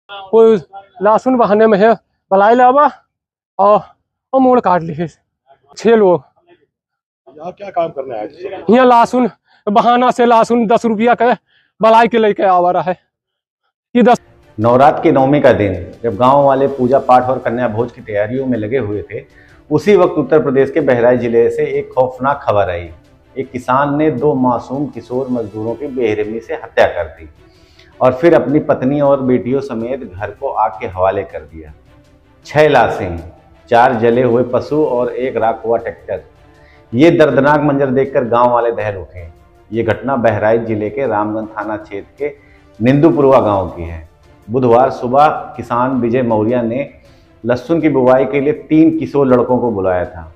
कोई लहसुन बहाने में है बलाई लावा और मोड़ काट लिए 6 लोग। यहाँ क्या काम करने आए थे? यहाँ लहसुन बहाना से लहसुन 10 रुपया के बलाई के लेके आवा रहा है कि 10। नवरात्र की नवमी का दिन जब गांव वाले पूजा पाठ और कन्या भोज की तैयारियों में लगे हुए थे, उसी वक्त उत्तर प्रदेश के बहराइच जिले से एक खौफनाक खबर आई। एक किसान ने 2 मासूम किशोर मजदूरों की बेरहमी से हत्या कर दी और फिर अपनी पत्नी और बेटियों समेत घर को आग के हवाले कर दिया। 6 लाशें, 4 जले हुए पशु और 1 राख हुआ ट्रैक्टर। ये दर्दनाक मंजर देखकर गांव वाले दहल उठे। ये घटना बहराइच जिले के रामगंज थाना क्षेत्र के निंदुपुरवा गांव की है। बुधवार सुबह किसान विजय मौर्य ने लहसुन की बुवाई के लिए 3 किशोर लड़कों को बुलाया था।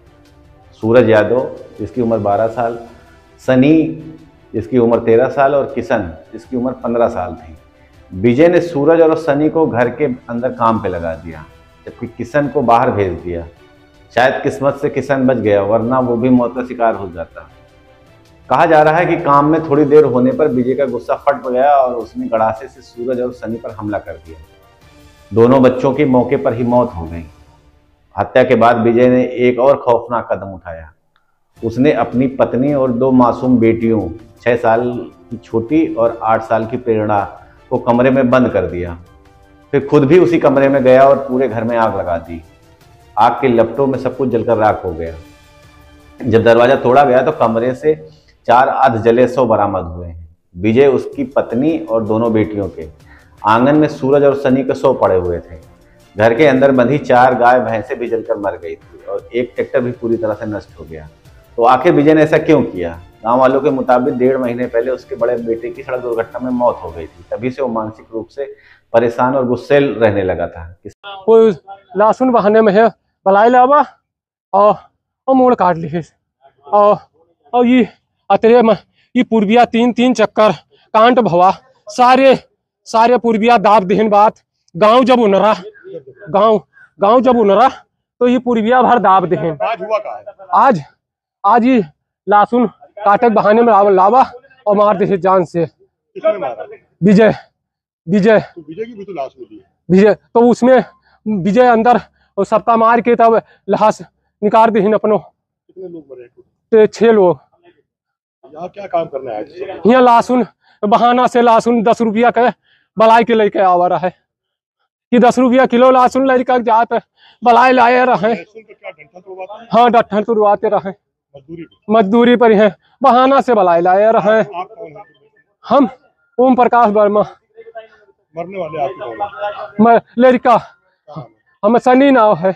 सूरज यादव जिसकी उम्र 12 साल, सनी जिसकी उम्र 13 साल और किशन जिसकी उम्र 15 साल थी। विजय ने सूरज और सनी को घर के अंदर काम पे लगा दिया, जबकि किशन को बाहर भेज दिया। शायद किस्मत से किशन बच गया, वरना वो भी मौत का शिकार हो जाता। कहा जा रहा है कि काम में थोड़ी देर होने पर विजय का गुस्सा फट गया और उसने गड़ासे से सूरज और सनी पर हमला कर दिया। दोनों बच्चों की मौके पर ही मौत हो गई। हत्या के बाद विजय ने एक और खौफनाक कदम उठाया। उसने अपनी पत्नी और 2 मासूम बेटियों 6 साल की छोटी और 8 साल की प्रेरणा को कमरे में बंद कर दिया। फिर खुद भी उसी कमरे में गया और पूरे घर में आग लगा दी। आग के लपटों में सब कुछ जलकर राख हो गया। जब दरवाजा तोड़ा गया तो कमरे से 4 अर्ध जले शव बरामद हुए हैं। विजय, उसकी पत्नी और दोनों बेटियों के। आंगन में सूरज और सनी के शव पड़े हुए थे। घर के अंदर बंधी 4 गाय भैंसें भी जलकर मर गई थी और एक ट्रैक्टर भी पूरी तरह से नष्ट हो गया। तो आखिर विजय ने ऐसा क्यों किया? गांव वालों के मुताबिक 1.5 महीने पहले उसके बड़े बेटे की सड़क दुर्घटना में मौत हो गई थी। तभी से वो मानसिक रूप से परेशान और गुस्सैल रहने लगा था। कोई लहसुन बहाने में है बलाई लावा और मोड़ काट लिए और ये अतरे में ये पूर्विया 3 चक्कर कांट भवा सारे पूर्विया दाब देहन बात गांव जब उनरा तो ये पूर्विया भर दाब देहन। आज हुआ का है? आज ही लहसुन काटक बहाने में लावा और मार दे जान से। किसने मारा? विजय तो विजय की भी तो लाश मिली है। विजय तो उसमें विजय अंदर और सबका मार के तब लाश निकाल देहन अपनो। कितने लोग मरे? तो 6 लोग। यहाँ क्या काम करने आए थे? यहाँ लहसुन बहाना से लहसुन 10 रुपया के बलाई के लेके आवा रहा है कि 10 रुपया किलो लहसुन लेकर जाते बलाई लाए रहे। हाँ, डट्ठन तुड़वाते रहे। मजदूरी पर है, बहाना से बलाई लाए रहे। हम ओम प्रकाश वर्मा। मरने वाले आपके मैं लड़का, हम सनी नाव है।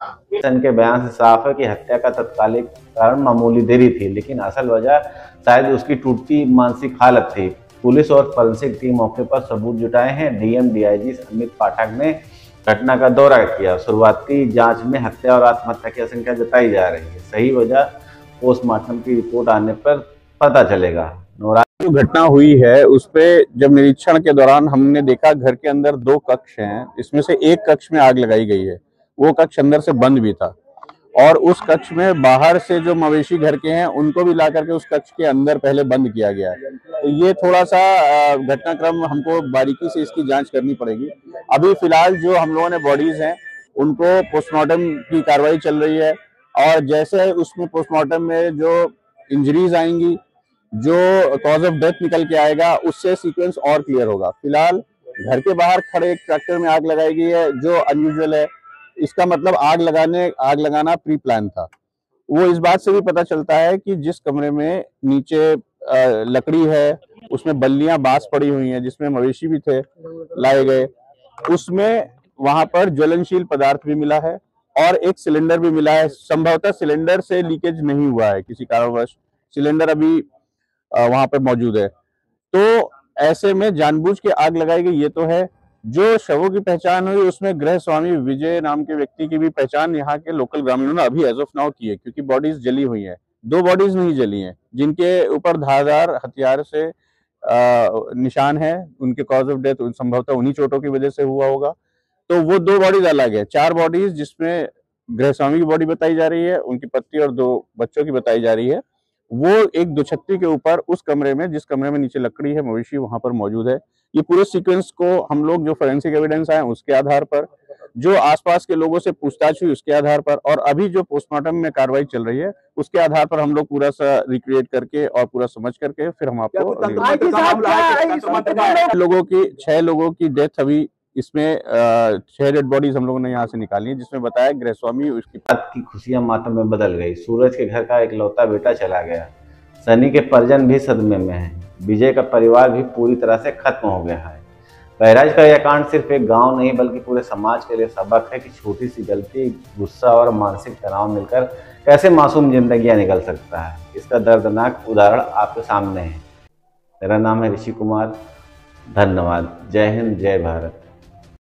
किशन के बयान से साफ है कि हत्या का तत्कालिक कारण मामूली देरी थी, लेकिन असल वजह शायद उसकी टूटती मानसिक हालत थी। पुलिस और फॉरेंसिक टीम मौके पर सबूत जुटाए हैं। डीएम डीआईजी अमित पाठक ने घटना का दौरा किया। शुरुआती जांच में हत्या और आत्महत्या की आशंका जताई जा रही है। सही वजह पोस्टमार्टम की रिपोर्ट आने पर पता चलेगा। जो घटना हुई है उस पे जब निरीक्षण के दौरान हमने देखा, घर के अंदर 2 कक्ष हैं, इसमें से एक कक्ष में आग लगाई गई है। वो कक्ष अंदर से बंद भी था और उस कक्ष में बाहर से जो मवेशी घर के हैं उनको भी ला करके उस कक्ष के अंदर पहले बंद किया गया है। तो ये थोड़ा सा घटनाक्रम हमको बारीकी से इसकी जांच करनी पड़ेगी। अभी फिलहाल जो हम लोगों ने बॉडीज हैं उनको पोस्टमार्टम की कार्रवाई चल रही है और जैसे उसमें पोस्टमार्टम में जो इंजरीज आएंगी, जो कॉज ऑफ डेथ निकल के आएगा, उससे सीक्वेंस और क्लियर होगा। फिलहाल घर के बाहर खड़े एक ट्रैक्टर में आग लगाई गई है जो अनयूजुअल है। इसका मतलब आग लगाना प्री प्लान था। वो इस बात से भी पता चलता है कि जिस कमरे में नीचे लकड़ी है उसमें बल्लियां बांस पड़ी हुई हैं जिसमें मवेशी भी थे लाए गए, उसमें वहां पर ज्वलनशील पदार्थ भी मिला है और एक सिलेंडर भी मिला है। संभवतः सिलेंडर से लीकेज नहीं हुआ है किसी कारणवश, सिलेंडर अभी वहां पर मौजूद है। तो ऐसे में जानबूझ के आग लगाई गई ये तो है। जो शवों की पहचान हुई उसमें गृह स्वामी विजय नाम के व्यक्ति की भी पहचान यहाँ के लोकल ग्रामीणों ने अभी एज ऑफ नाउ की है, क्योंकि बॉडीज जली हुई हैं। 2 बॉडीज नहीं जली हैं जिनके ऊपर धारदार हथियार से निशान है। उनके कॉज ऑफ डेथ संभवतः उन्हीं चोटों की वजह से हुआ होगा। तो वो 2 बॉडीज अलग है। 4 बॉडीज जिसमें गृह स्वामी की बॉडी बताई जा रही है, उनकी पत्नी और 2 बच्चों की बताई जा रही है, वो एक दुछत्ती के ऊपर उस कमरे में, जिस कमरे में नीचे लकड़ी है, मवेशी वहां पर मौजूद है। ये पूरे सीक्वेंस को हम लोग जो फोरेंसिक एविडेंस आए उसके आधार पर, जो आसपास के लोगों से पूछताछ हुई उसके आधार पर, और अभी जो पोस्टमार्टम में कार्रवाई चल रही है उसके आधार पर हम लोग पूरा सा रिक्रिएट करके और पूरा समझ करके फिर हम आपको लोगों की 6 लोगों की डेथ अभी इसमें 6 डेड बॉडीज हम लोगों ने यहाँ से निकाली है, जिसमें बताया गृहस्वामी उसकी रात की खुशियां मातम में बदल गई। सूरज के घर का एक लौता बेटा चला गया। सनी के परिजन भी सदमे में हैं। विजय का परिवार भी पूरी तरह से खत्म हो गया है। बहराइच का यह कांड सिर्फ एक गांव नहीं बल्कि पूरे समाज के लिए सबक है कि छोटी सी गलती, गुस्सा और मानसिक तनाव मिलकर कैसे मासूम जिंदगियां निकल सकता है। इसका दर्दनाक उदाहरण आपके सामने है। मेरा नाम है ऋषि कुमार। धन्यवाद। जय हिंद, जय भारत।